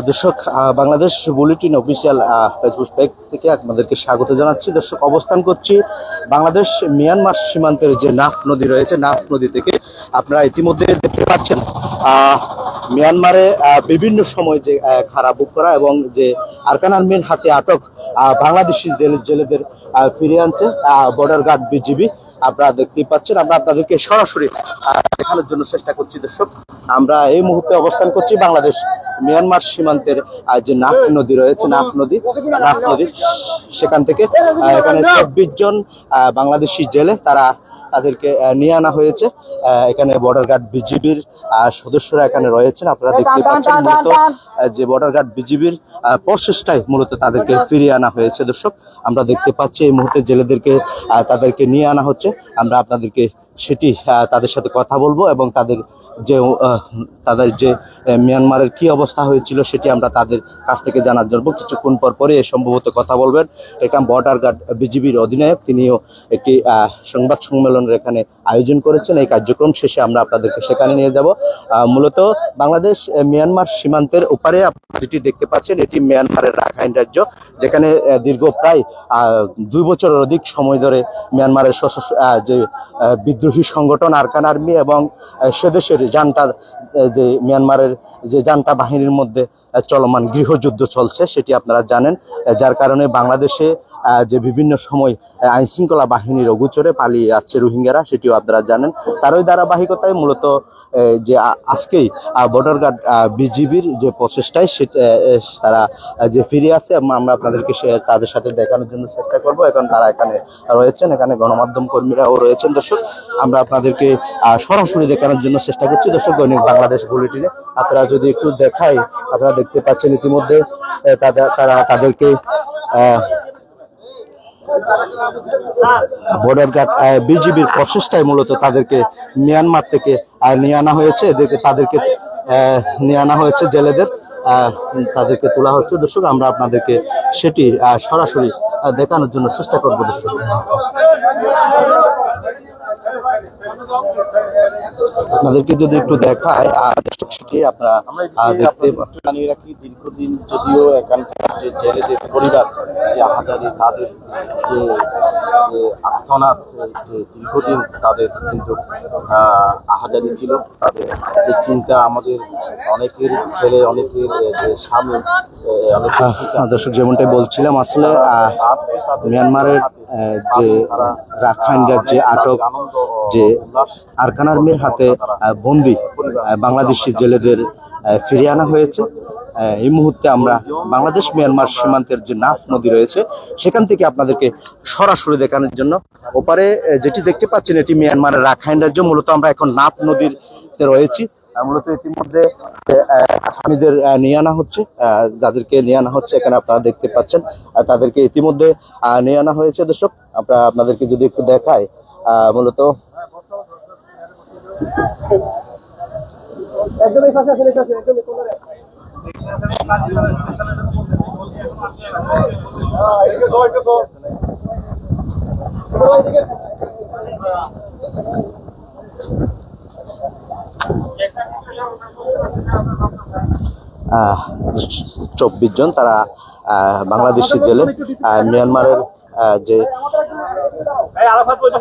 দর্শক, Bangladesh bulletin official Facebook page থেকে আপনাদেরকে স্বাগত জানাচ্ছি। দর্শক, অবস্থান করছি বাংলাদেশ মিয়ানমার সীমান্তের যে নাফ নদী রয়েছে, নাফ নদী থেকে আপনারা ইতিমধ্যে দেখতে পাচ্ছেন মিয়ানমারে বিভিন্ন সময় যে খারাপ বুক করা এবং যে আরকান আর্মির হাতে আটক বাংলাদেশি জেলেদের ফিরিয়ে আনছে বর্ডার গার্ড বিজিবি। আপনারা দেখতেই পাচ্ছেন, আমরা আপনাদেরকে সরাসরি দেখানোর জন্য চেষ্টা করছি। দর্শক, আমরা এই মুহূর্তে অবস্থান করছি বাংলাদেশ মিয়ানমার সীমান্তের যে নাফ নদী রয়েছে, নাফ নদী সেখান থেকে এখানে ২৬ জন বাংলাদেশি জেলে তাদেরকে নিয়ে আনা হয়েছে। এখানে বর্ডার গার্ড বিজিবির সদস্যরা এখানে রয়েছেন। আপনারা দেখতে পাচ্ছেন মূলত যে বর্ডার গার্ড বিজিবির প্রচেষ্টায় মূলত তাদেরকে ফিরিয়ে আনা হয়েছে। দর্শক, আমরা দেখতে পাচ্ছি এই মুহূর্তে জেলেদেরকে তাদেরকে নিয়ে আনা হচ্ছে। আমরা আপনাদেরকে সেটি তাদের সাথে কথা বলবো এবং তাদের যে মিয়ানমারের কি অবস্থা হয়েছিল সেটি আমরা তাদের কাছ থেকে জানার জন্য কিছুক্ষণ পরে সম্ভবত কথা বলবেন। এটা বর্ডার গার্ড বিজিবির অধিনায়ক, তিনিও একটি সংবাদ সম্মেলনের এখানে আয়োজন করেছেন। এই কার্যক্রম শেষে আমরা আপনাদেরকে সেখানে নিয়ে যাব। মূলত বাংলাদেশ মিয়ানমার সীমান্তের ওপারে যেটি দেখতে পাচ্ছেন, এটি মিয়ানমারের রাখাইন রাজ্য, যেখানে দীর্ঘ প্রায় 2 বছরের অধিক সময় ধরে মিয়ানমারের যে বিদ্রোহী সংগঠন আরকান আর্মি এবং সেদেশের যে মিয়ানমারের যে জান্তা বাহিনীর মধ্যে চলমান গৃহযুদ্ধ চলছে সেটি আপনারা জানেন, যার কারণে বাংলাদেশে যে বিভিন্ন সময় আইন শৃঙ্খলা বাহিনীর অগোচরে পালিয়ে আসছে রোহিঙ্গারা, সেটিও আপনারা জানেন। তারই ধারাবাহিকতায় মূলত যে আজকেই বর্ডার গার্ড বিজিবির যে প্রচেষ্টায় তারা যে ফিরে আসছে, আমরা আপনাদেরকে তাদের সাথে দেখানোর জন্য চেষ্টা করব। এখন তারা এখানে রয়েছেন, এখানে গণমাধ্যম কর্মীরাও রয়েছেন। দর্শক, আমরা আপনাদেরকে সরাসরি দেখানোর জন্য চেষ্টা করছি। দর্শক, দৈনিক বাংলাদেশ বুলেটিনে আপনারা যদি একটু দেখাই, আপনারা দেখতে পাচ্ছেন ইতিমধ্যে তারা তাদেরকে বর্ডার গার্ড বিজিবির প্রচেষ্টায় মূলত তাদেরকে মিয়ানমার থেকে নিয়ে আনা হয়েছে। তাদেরকে নিয়ে আনা হয়েছে, জেলেদের তাদেরকে তোলা হচ্ছে। দর্শক, আমরা আপনাদেরকে সেটি সরাসরি দেখানোর জন্য চেষ্টা করবো। দর্শক, আপনাদেরকে যদি একটু দেখায় আপনারা দেখতে জানিয়ে রাখি, দীর্ঘদিন যদিও এখানকার যে জেলেদের পরিবার যে আহাজারি, তাদের যে আর্তনাদ, যে দীর্ঘদিন তাদের কিন্তু আহাজারি ছিল, তাদের যে চিন্তা, আমাদের অনেকের ছেলে, অনেকের যে স্বামী, দর্শক যেমনটাই বলছিলাম, আসলে মিয়ানমারের যে রাখাইন রাজ্যে আটক যে আরকান আর্মির হাতে বন্দী বাংলাদেশি জেলেদের ফিরিয়ে আনা হয়েছে। এই মুহূর্তে আমরা বাংলাদেশ মিয়ানমার সীমান্তের যে নাফ নদী রয়েছে সেখান থেকে আপনাদেরকে সরাসরি দেখানোর জন্য ওপারে যেটি দেখতে পাচ্ছেন, এটি মিয়ানমারের রাখাইন রাজ্য। মূলত আমরা এখন নাফ নদীতে রয়েছি। মূলত ইতিমধ্যে আসামিদের নিয়ে আনা হচ্ছে, যাদেরকে নিয়ে আনা হচ্ছে এখানে আপনারা দেখতে পাচ্ছেন, তাদেরকে ইতিমধ্যে নিয়ে আনা হয়েছে। দর্শক, আপনাদেরকে যদি একটু দেখাই, মূলত চব্বিশ জন তারা বাংলাদেশি জেলে মিয়ানমারের যে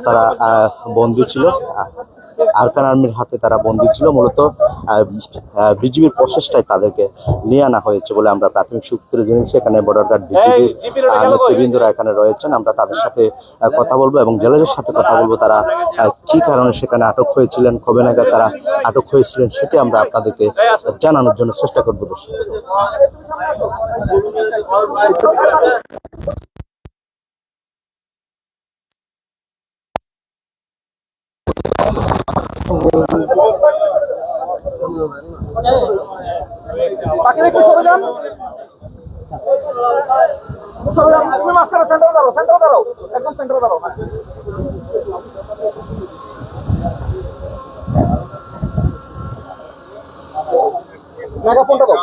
তারা বন্দী ছিল, আরকান আর্মির হাতে তারা বন্দী ছিল। মূলত বিজিবির প্রচেষ্টায় তাদেরকে নিয়ে আনা হয়েছে বলে আমরা প্রাথমিক সূত্রে জেনেছি। এখানে বর্ডার গার্ড বিজিবির নেতৃবৃন্দরা এখানে রয়েছেন। আমরা তাদের সাথে কথা বলবো এবং জেলেদের সাথে কথা বলবো, তারা কি কারণে সেখানে আটক হয়েছিলেন, কবে নাগাদ তারা আটক হয়েছিলেন, সেটি আমরা আপনাদেরকে জানানোর জন্য চেষ্টা করবো। দর্শক, বাকি একটু সরে যান, তুমি মাঝখানে সেন্টারে দাঁড়াও, একদম সেন্টারে দাঁড়াও। মেগাফোনটা দাও।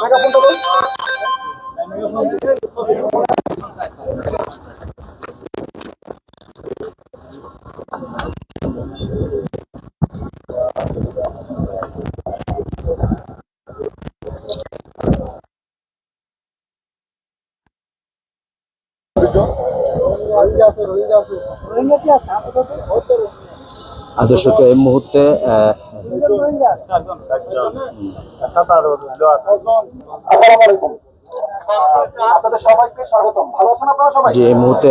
দর্শক এই মুহূর্তে আসসালামু আলাইকুম। আপনাদের সবাইকে স্বাগতম। ভালো আছেন আপনারা সবাই? যে এই মুহূর্তে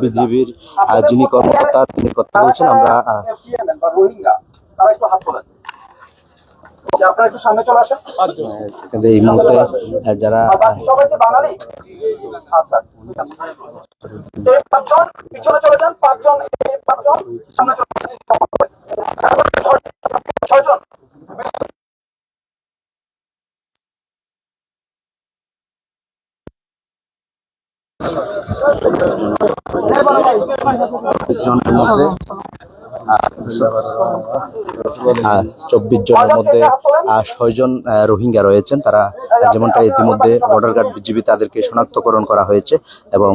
বিজিবির যিনি কর্মকর্তা তিনি কথা বলছেন। আমরা FPNN বা রোহিঙ্গা, তারা একটু হাত তোলেন। যে আপনারা একটু সামনে চলে আসেন। কিন্তু এই মুহূর্তে যারা বাকি সবাইকে বাঙালি? আচ্ছা, ঠিক আছে। এই পাঁচজন পিছনে চলে যান, পাঁচজন সামনে চলে যান। ছয়জন। জনের মধ্যে 24 জনের মধ্যে 6 জন রোহিঙ্গা রয়েছেন। তারা যেমনটা ইতিমধ্যে বর্ডার গার্ড বিজিবি তাদেরকে শনাক্তকরণ করা হয়েছে এবং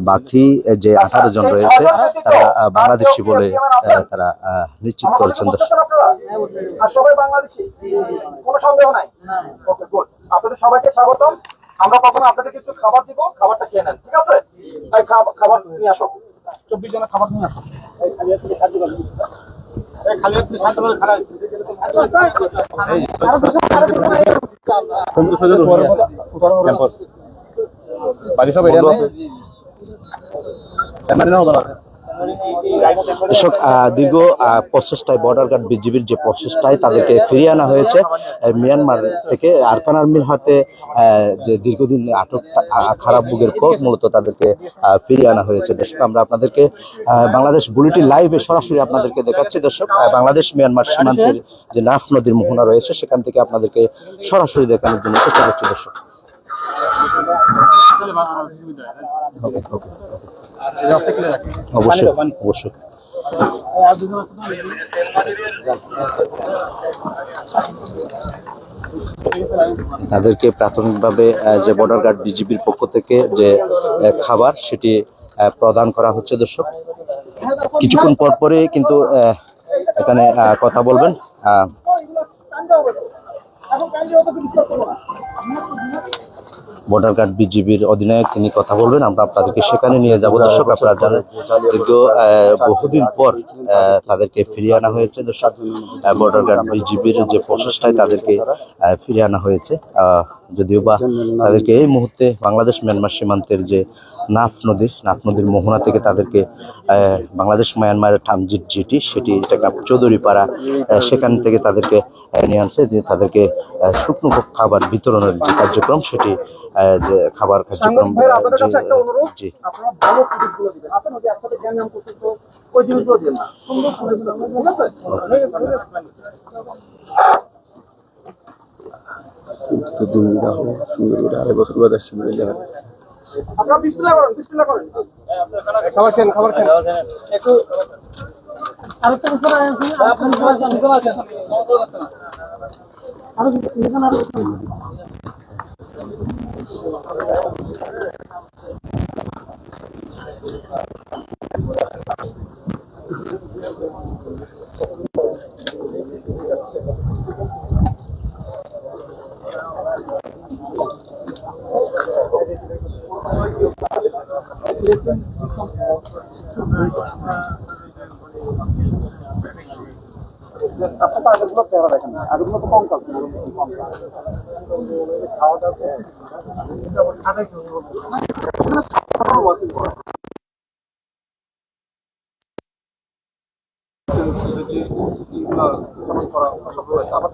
বাকি যে 18 জন রয়েছে তারা বাংলাদেশি বলে তারা নিশ্চিত করেছেন। আর সবাই বাংলাদেশি, কোনো সন্দেহ নাই। ওকে, গুড। আপনাদের সবাইকে স্বাগতম। আমরা প্রথমে আপনাদের কিছু খাবার দিব, খাবারটা খেয়ে নেন, ঠিক আছে? এই খাবার নিয়ে আসো, 24 জনের খাবার নিয়ে আসো। দর্শক দীর্ঘ প্রচেষ্টায় বর্ডার গার্ড বিজিবির যে প্রচেষ্টায় তাদেরকে ফিরিয়ে আনা হয়েছে মিয়ানমার থেকে। আরকান আর্মির হাতে যে দীর্ঘদিন আটক খারাপ বুকের পর মূলত তাদেরকে ফিরিয়ে আনা হয়েছে। দর্শক আমরা আপনাদেরকে বাংলাদেশ বুলেটিন লাইভে সরাসরি আপনাদেরকে দেখাচ্ছি। দর্শক বাংলাদেশ মিয়ানমার সীমান্তের যে নাফ নদীর মোহনা রয়েছে সেখান থেকে আপনাদেরকে সরাসরি দেখানোর জন্য চেষ্টা করছি। দর্শক অবশ্যই অবশ্যই তাদেরকে প্রাথমিকভাবে যে বর্ডার গার্ড বিজিবির পক্ষ থেকে যে খাবার সেটি প্রদান করা হচ্ছে। দর্শক কিছুক্ষণ পর পরে কিন্তু এখানে কথা বলবেন বর্ডার গার্ড বিজিবির অধিনায়ক, তিনি কথা বলবেন। আমরা আপনাদেরকে সেখানে নিয়ে যাব। দর্শক আপনারা জানেন দীর্ঘ বহুদিন পর তাদেরকে ফিরিয়ে আনা হয়েছে। দর্শক বর্ডার গার্ড বিজিবির যে প্রচেষ্টায় তাদেরকে ফিরিয়ে আনা হয়েছে, যদিও বা তাদেরকে এই মুহূর্তে বাংলাদেশ মিয়ানমার সীমান্তের যে নাফ নদীর মোহনা থেকে তাদেরকে বাংলাদেশ মায়ানমারের ট্রানজিট যেটি সেটি চৌধুরীপাড়া সেখান থেকে তাদেরকে নিয়ে আনছে। যে তাদেরকে শুকনো খাবার বিতরণের যে কার্যক্রম সেটি যে খাবার কার্যক্রম জি আপনারা বিসমিল্লাহ করেন, বিসমিল্লাহ করেন। খাবার খেন, খাবার খেন। একটু আপনার আগেগুলো চেহারা দেখেন না, আগেগুলো তো কম কাজ খাওয়া দাওয়া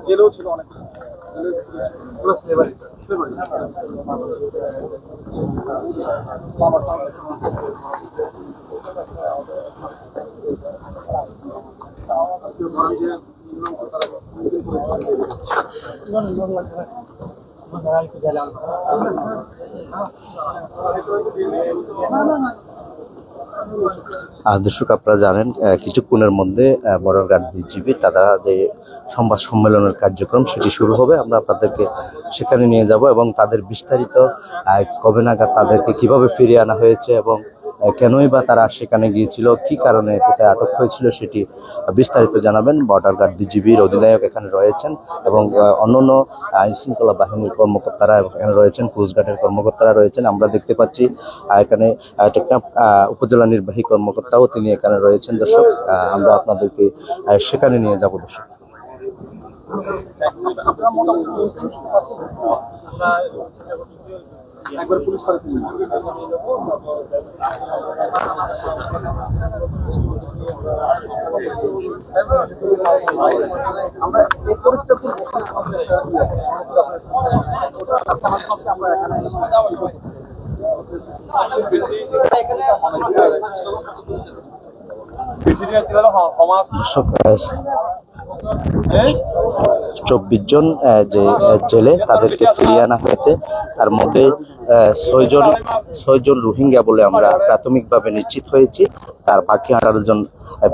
জেলেও ছিল অনেক দর্শক আপনারা জানেন কিছুক্ষণের মধ্যে বর্ডার গার্ড বিজিবি তারা যে সংবাদ সম্মেলনের কার্যক্রম সেটি শুরু হবে। আমরা আপনাদেরকে সেখানে নিয়ে যাব এবং তাদের বিস্তারিত কবে নাগাদ তাদেরকে কিভাবে ফিরিয়ে আনা হয়েছে এবং কেনই বা তারা সেখানে গিয়েছিল, কি কারণে, কোথায় আটক হয়েছিল, সেটি বিস্তারিত জানাবেন। বর্ডার গার্ড বিজিবির অধিনায়ক এখানে রয়েছেন এবং অন্যান্য আইন শৃঙ্খলা বাহিনীর কর্মকর্তারা এখানে রয়েছেন, কোস্টগার্ডের কর্মকর্তারা রয়েছেন। আমরা দেখতে পাচ্ছি এখানে টেকনাফ উপজেলা নির্বাহী কর্মকর্তাও তিনি এখানে রয়েছেন। দর্শক, আমরা আপনাদেরকে সেখানে নিয়ে যাব দর্শক। একবার পুলিশ করে আমরা এই পরিস্থিতি দর্শক, 24 জন যে জেলে তাদেরকে ফিরিয়ে আনা হয়েছে, তার মধ্যে 6 জন রোহিঙ্গা বলে আমরা প্রাথমিকভাবে নিশ্চিত হয়েছি। তার বাকি 18 জন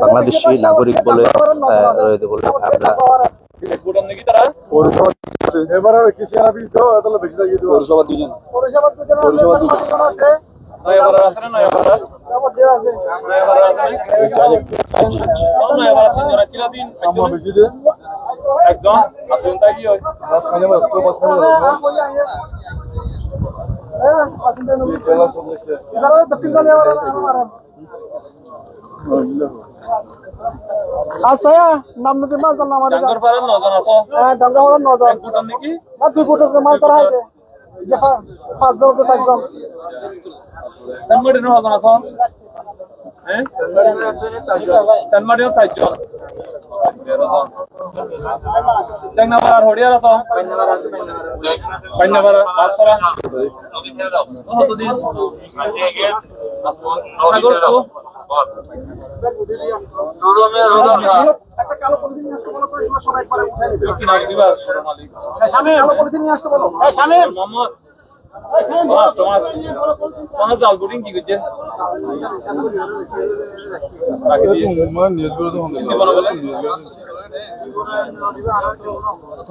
বাংলাদেশি নাগরিক বলে রয়েছে বলে আমরা আচ্ছা নাম নদী মাছ জানলাম আমাদের ডাঙ্গা হলো 9 জন না 2 ফুটের মাছ ধরা হয়েছে 5 জন তো 4 জন একটা কালো পলিথিন নিয়ে আসতে বলো তো, এগুলো সব একবারে উঠাই নিবে। কালো পলিথিন নিয়ে আসতে বলো।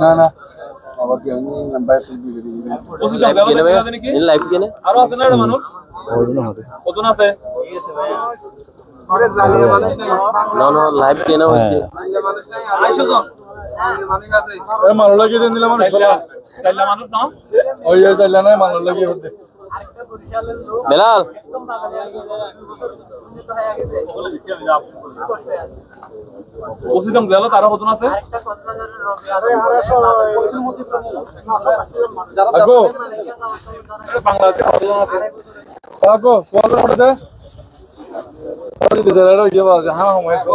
না না আরো আছে না মানুষ কত আছে লাইভ কেন হচ্ছে মানুষ লাগিয়ে দিন দিলাম মানুষ না ওই চাইলে না মানুষ লাগিয়ে হচ্ছে বেলাল ওসিদম গেল তারা কত আছে আগো বাংলাদেশে কতজন আছে আগো কোন করতে ওই বিদারা ইয়ে বলে হ্যাঁ মই আগো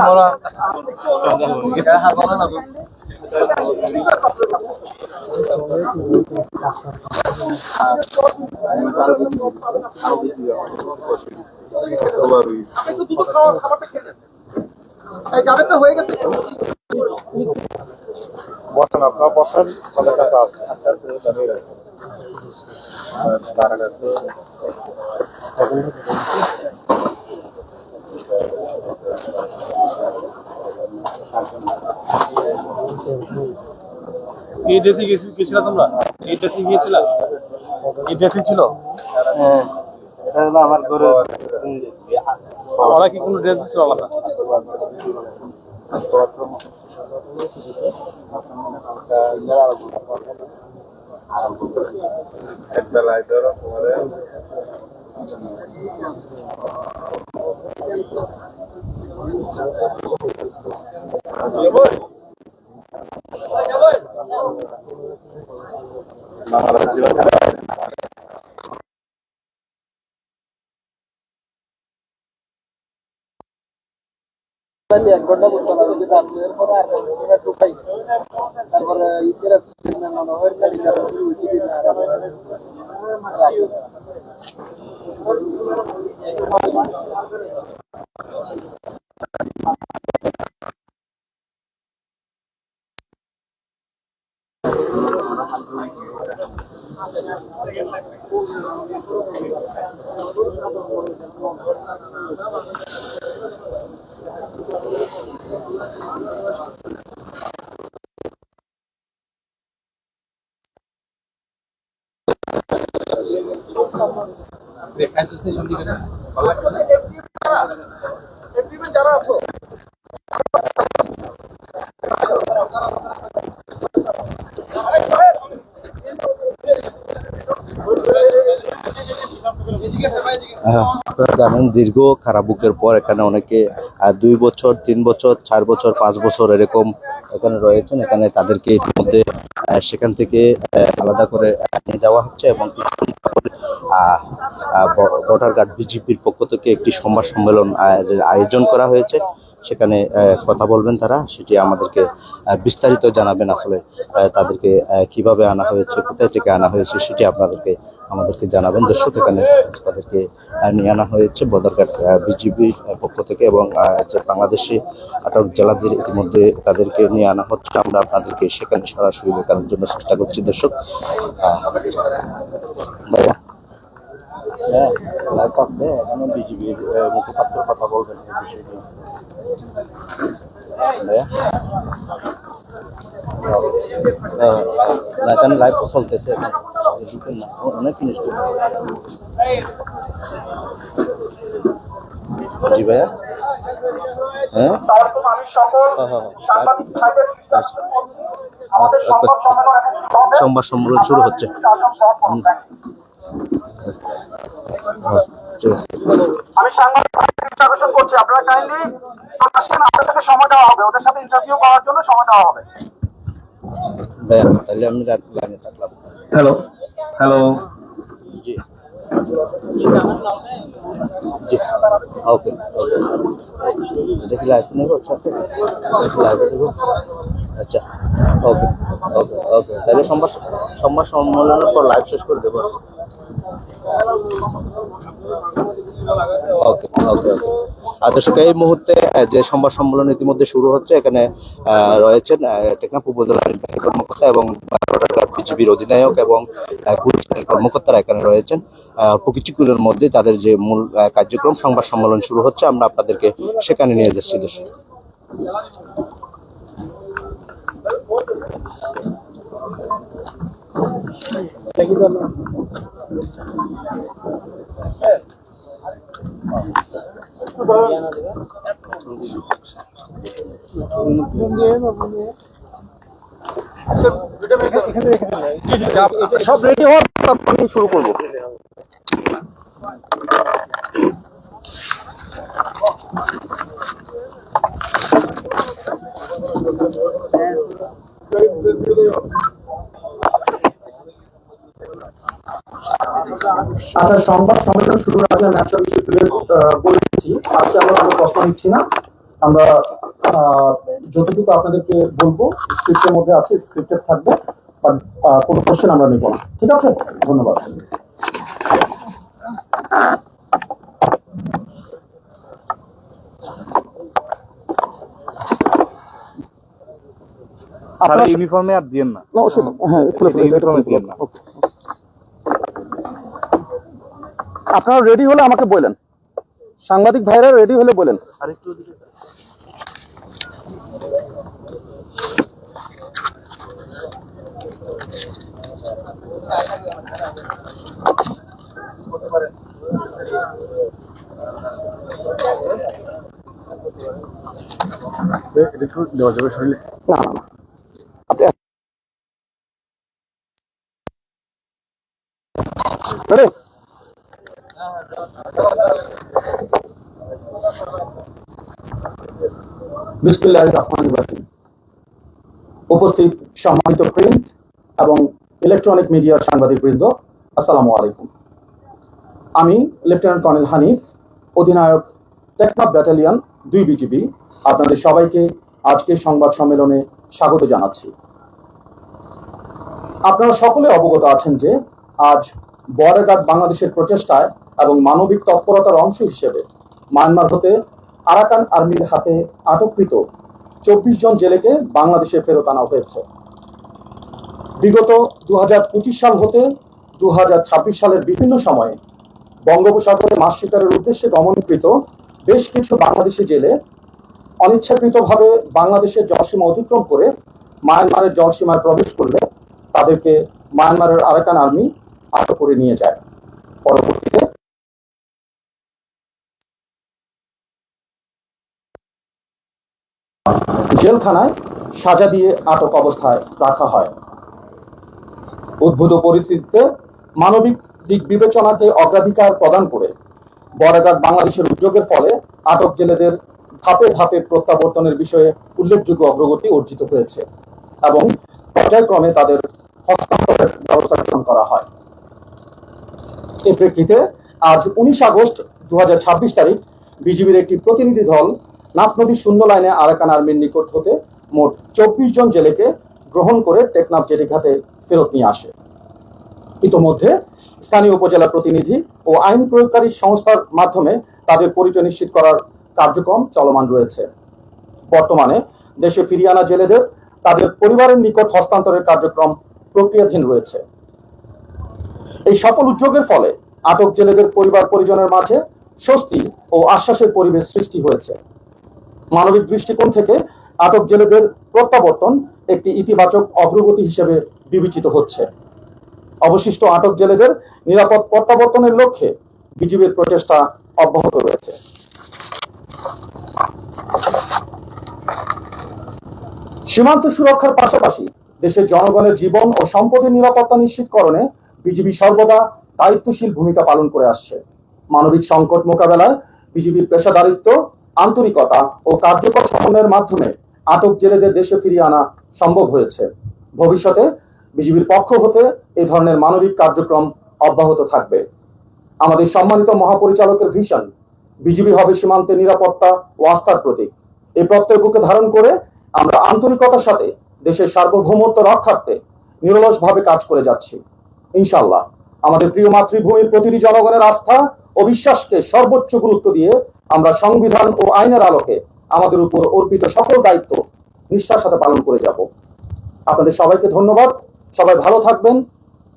আমরা হ্যাঁ বলেন আগো একটু দুটো খাবারটা খেয়ে নেন। এই যাদের তো হয়ে গেছে বসেন আপনার বসেন আমাদের কাছে এই ড্রেসে গেছিল তোমরা এই ড্রেসে গিয়েছিল এই ড্রেসে ছিল আমার ঘরে ওরা কি কোনো ড্রেস ছিল আলাদা একটা লাইটার পরে এক ঘন্টা বলতে হবে যদি রাত্রের পরে আর একটু খাই তারপরে ঈদের মনে হয় কারিগর যারা আছো আপনারা জানেন দীর্ঘ কারাভোগের পর এখানে অনেকে 2 বছর 3 বছর 4 বছর 5 বছর এরকম এখানে রয়েছেন। এখানে তাদেরকে ইতিমধ্যে সেখান থেকে আলাদা করে নিয়ে যাওয়া হচ্ছে এবং বর্ডার গার্ড বিজিপির পক্ষ থেকে একটি সংবাদ সম্মেলন আয়োজন করা হয়েছে। সেখানে কথা বলবেন তারা, সেটি আমাদেরকে বিস্তারিত জানাবেন। আসলে তাদেরকে কিভাবে আনা হয়েছে, কোথায় থেকে আনা হয়েছে সেটি আমাদেরকে জানাবেন। দর্শক, এখানে তাদেরকে নিয়ে আনা হয়েছে বদরঘাট বিজিবির পক্ষ থেকে এবং যে বাংলাদেশি আটক জেলাদের ইতিমধ্যে তাদেরকে নিয়ে আনা হচ্ছে। আমরা আপনাদেরকে সেখানে সরাসরি দেখানোর জন্য চেষ্টা করছি। দর্শক, ভাইয়া এখানে বিজিবির মুখপাত্র কথা বলবেন এই বিষয়টি। এখানে লাইভ চলতেছে, অনেক জিনিস। জি ভাইয়া, হ্যাঁ আমি সকল সাংবাদিক ভাইদের আমাদের সংবাদ সম্মেলন এখন শুরু হবে। সংবাদ সম্মেলন শুরু হচ্ছে। আমি সাংবাদিক ভাইদের ইন্টারভিউ করছি, আপনারা কাইন্ডলি আসেন, আপনাদেরকে সময় দেওয়া হবে, ওদের সাথে ইন্টারভিউ করার জন্য সময় দেওয়া হবে। ভাইয়া তাহলে আমি লাইনে থাকলাম। হ্যালো হ্যালো, জি জি, ওকে ওকে, দেখি লাইভ নেব। আচ্ছা লাইভে দেবো। আচ্ছা ওকে ওকে ওকে, তাহলে সংবাদ সম্মেলনের পর লাইভ শেষ করে দেবো। ওকে ওকে ওকে। দর্শক, এই মুহূর্তে যে সংবাদ সম্মেলন ইতিমধ্যে শুরু হচ্ছে, এখানে রয়েছেন টেকনাফ উপজেলার নির্বাহী কর্মকর্তা এবং বিজিবির অধিনায়ক এবং গুরুস্থানীয় কর্মকর্তারা এখানে রয়েছেন। কিছুক্ষণের মধ্যে তাদের যে মূল কার্যক্রম সংবাদ সম্মেলন শুরু হচ্ছে, আমরা আপনাদেরকে সেখানে নিয়ে যাচ্ছি। দর্শক, সব রেডি হওয়ার পর আমি শুরু করবো। আচ্ছা, সংবাদ সম্মেলন শুরুর আগে আমি একটা বিষয় বলেছি, আজকে আমরা কোনো প্রশ্ন নিচ্ছি না। আমরা যতটুকু আপনাদেরকে বলবো স্ক্রিপ্টের মধ্যে আছে, স্ক্রিপ্টেড থাকবে, বাট কোনো কোশ্চেন আমরা নেব না। ঠিক আছে, ধন্যবাদ। আপনারা ইউনিফর্মে আর দিয়েন না। হ্যাঁ, ইউনিফর্মে দিয়েন না। আপনারা রেডি হলে আমাকে বলেন, সাংবাদিক ভাইরা রেডি হলে বলেন। আরেকটু দেওয়া যাবে শরীরে? না না না, আপনি রেডি? বিসমিল্লাহির রহমানির রহিম। উপস্থিত সম্মানিত প্রিন্ট এবং ইলেকট্রনিক মিডিয়ার সাংবাদিকবৃন্দ, আসসালামু আলাইকুম। আমি লেফটেন্যান্ট কর্নেল হানিফ, অধিনায়ক টেকনাফ ব্যাটালিয়ন 2 বিজিবি, আপনাদের সবাইকে আজকের সংবাদ সম্মেলনে স্বাগত জানাচ্ছি। আপনারা সকলে অবগত আছেন যে আজ বর্ডার গার্ড বাংলাদেশের প্রচেষ্টায় এবং মানবিক তৎপরতার অংশ হিসেবে মায়ানমার হতে আরাকান আর্মির হাতে আটককৃত 24 জন জেলেকে বাংলাদেশে ফেরত আনা হয়েছে। বিগত 2025 সাল হতে 2026 সালের বিভিন্ন সময়ে বঙ্গোপসাগরে মাছ শিকারের উদ্দেশ্যে দমনকৃত বেশ কিছু বাংলাদেশি জেলে অনিচ্ছাকৃতভাবে বাংলাদেশের জলসীমা অতিক্রম করে মায়ানমারের জলসীমায় প্রবেশ করলে তাদেরকে মায়ানমারের আরাকান আর্মি আটক করে নিয়ে যায়। পরবর্তীতে জেলখানায় সাজা দিয়ে আটক অবস্থায় রাখা হয়। উদ্ভূত পরিস্থিতিতে মানবিক দিক বিবেচনাকে অগ্রাধিকার প্রদান করে বর্ডার বাংলাদেশের উদ্যোগের ফলে আটক জেলেদের ধাপে ধাপে প্রত্যাবর্তনের বিষয়ে উল্লেখযোগ্য অগ্রগতি অর্জিত হয়েছে এবং পর্যায়ক্রমে তাদের হস্তান্তরের ব্যবস্থা গ্রহণ করা হয়। এর প্রেক্ষিতে আজ 19 আগস্ট 2026 তারিখ বিজিবির একটি প্রতিনিধি দল নাফ নদী শূন্য লাইনে আরাকান আর্মির নিকট হতে মোট 24 জন জেলেকে গ্রহণ করে টেকনাফ জেটিঘাটে ফেরত নিয়ে আসে। ইতোমধ্যে স্থানীয় উপজেলা প্রতিনিধি ও আইন প্রয়োগকারী সংস্থার মাধ্যমে তাদের পরিচয় নিশ্চিত করার কার্যক্রম চলমান রয়েছে। বর্তমানে দেশে ফিরিয়ে আনা জেলেদের তাদের পরিবারের নিকট হস্তান্তরের কার্যক্রম প্রক্রিয়াধীন রয়েছে। এই সফল উদ্যোগের ফলে আটক জেলেদের পরিবার পরিজনের মাঝে স্বস্তি ও আশ্বাসের পরিবেশ সৃষ্টি হয়েছে। মানবিক দৃষ্টিকোণ থেকে আটক জেলেদের প্রত্যাবর্তন একটি ইতিবাচক অগ্রগতি হিসেবে বিবেচিত হচ্ছে। অবশিষ্ট আটক জেলেদের নিরাপদ প্রত্যাবর্তনের লক্ষ্যে বিজিবির প্রচেষ্টা অব্যাহত রয়েছে। সীমান্ত সুরক্ষার পাশাপাশি দেশের জনগণের জীবন ও সম্পদের নিরাপত্তা নিশ্চিতকরণে বিজিবি সর্বদা দায়িত্বশীল ভূমিকা পালন করে আসছে। মানবিক সংকট মোকাবেলায় বিজিবির পেশাদারিত্ব, আন্তরিকতা ও কার্যকর সমন্বয়ের মাধ্যমে আটক জেলেদের দেশে ফিরিয়ে আনা সম্ভব হয়েছে। ভবিষ্যতে বিজিবির পক্ষ হতে এই ধরনের মানবিক কার্যক্রম অব্যাহত থাকবে। আমাদের সম্মানিত মহাপরিচালকের ভিশন বিজিবি হবে সীমান্তের নিরাপত্তা ও আস্থার প্রতীক। এই প্রত্যয় বুকে ধারণ করে আমরা আন্তরিকতার সাথে দেশের সার্বভৌমত্ব রক্ষার্থে নিরলসভাবে কাজ করে যাচ্ছি। ইনশাআল্লাহ আমাদের প্রিয় মাতৃভূমির প্রতিটি জনগণের আস্থা ও বিশ্বাসকে সর্বোচ্চ গুরুত্ব দিয়ে আমরা সংবিধান ও আইনের আলোকে আমাদের উপর অর্পিত সকল দায়িত্ব নিষ্ঠার সাথে পালন করে যাব। আপনাদের সবাইকে ধন্যবাদ। সবাই ভালো থাকবেন,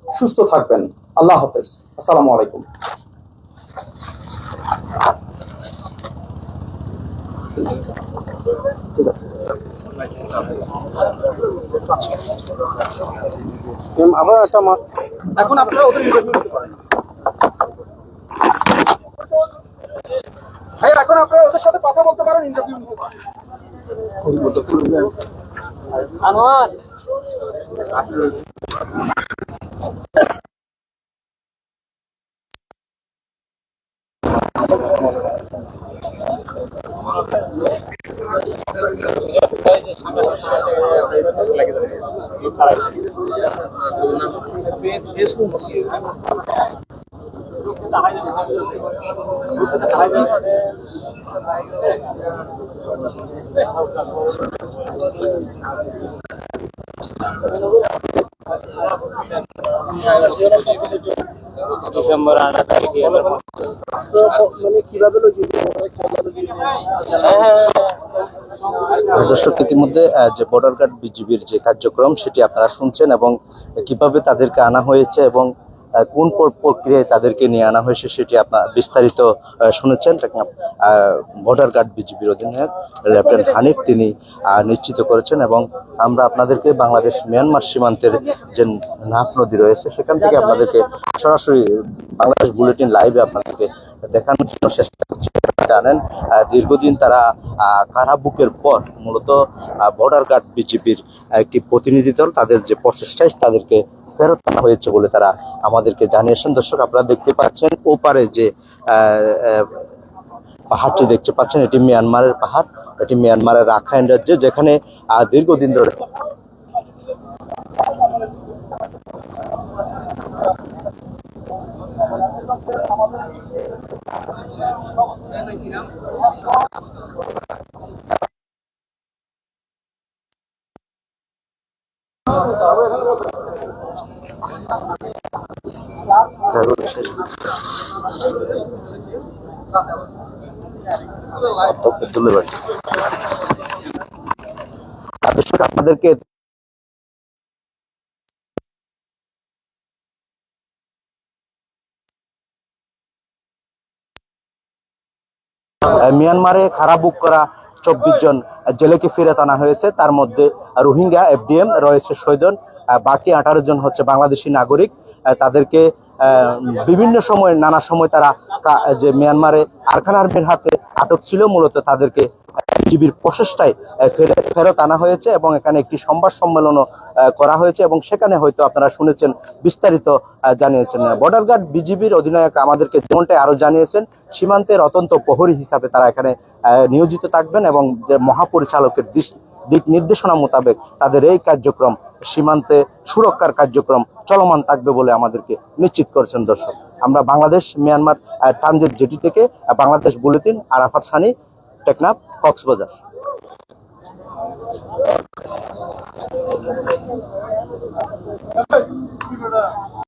সুস্থ থাকবেন। আল্লাহ হাফেজ। আসসালামু আলাইকুম। এখন আপনারা ওদের ইন্টারভিউ নিতে পারেন। ভাই এখন আপনারা ওদের সাথে কথা বলতে পারেন, ইন্টারভিউ নিতে পারেন। আনোয়ার ডিসেম্বর 8 তারিখে মানে কিভাবে দর্শক ইতিমধ্যে যে বর্ডার গার্ড বিজিবির যে কার্যক্রম সেটি আপনারা শুনছেন এবং কিভাবে তাদেরকে আনা হয়েছে এবং কোন প্রক্রিয়ায় তাদেরকে নিয়ে আনা হয়েছে সেটি আপনার বিস্তারিত শুনেছেন। বর্ডার গার্ড বিজিবির অধিনায়ক লেফটেন্যান্ট হানিফ তিনি নিশ্চিত করেছেন এবং আমরা আপনাদেরকে বাংলাদেশ মিয়ানমার সীমান্তের যে নাফ নদী রয়েছে সেখান থেকে আপনাদেরকে সরাসরি বাংলাদেশ বুলেটিন লাইভে আপনাদেরকে দেখানোর জন্য চেষ্টা করছি। জানেন দীর্ঘদিন তারা কারাবুকের পর মূলত বর্ডার গার্ড বিজিবির একটি প্রতিনিধি দল তাদের যে প্রচেষ্টায় তাদেরকে ফেরত আনা হয়েছে বলে তারা আমাদেরকে জানিয়েছেন। দর্শক আপনারা দেখতে পাচ্ছেন ওপারে যে পাহাড়টি দেখতে পাচ্ছেন এটি মিয়ানমারের পাহাড়, এটি মিয়ানমারের রাখাইন রাজ্যে যেখানে দীর্ঘদিন ধরে আপনাদেরকে মিয়ানমারে কারাবুক করা 24 জন জেলেকে ফেরত আনা হয়েছে। তার মধ্যে রোহিঙ্গা এফডিএম রয়েছে 6 জন, বাকি 18 জন হচ্ছে বাংলাদেশি নাগরিক। তাদেরকে বিভিন্ন সময় নানা সময় তারা যে মিয়ানমারে আরকান আর্মির হাতে আটক ছিল, মূলত তাদেরকে বিজিবির প্রচেষ্টায় ফেরত আনা হয়েছে এবং এখানে একটি সংবাদ সম্মেলনও করা হয়েছে এবং সেখানে হয়তো আপনারা শুনেছেন, বিস্তারিত জানিয়েছেন। বর্ডার গার্ড বিজিবির অধিনায়ক আমাদেরকে যেমনটাই আরো জানিয়েছেন, সীমান্তের অত্যন্ত প্রহরী হিসাবে তারা এখানে নিয়োজিত থাকবেন এবং যে মহাপরিচালকের দিক নির্দেশনা মোতাবেক তাদের এই কার্যক্রম, সীমান্তে সুরক্ষার কার্যক্রম চলমান থাকবে বলে আমাদেরকে নিশ্চিত করেছেন। দর্শক, আমরা বাংলাদেশ মিয়ানমার ট্রানজিট জেটি থেকে বাংলাদেশ বুলেটিন, আরাফাত সানি, টেকনাফ, কক্সবাজার।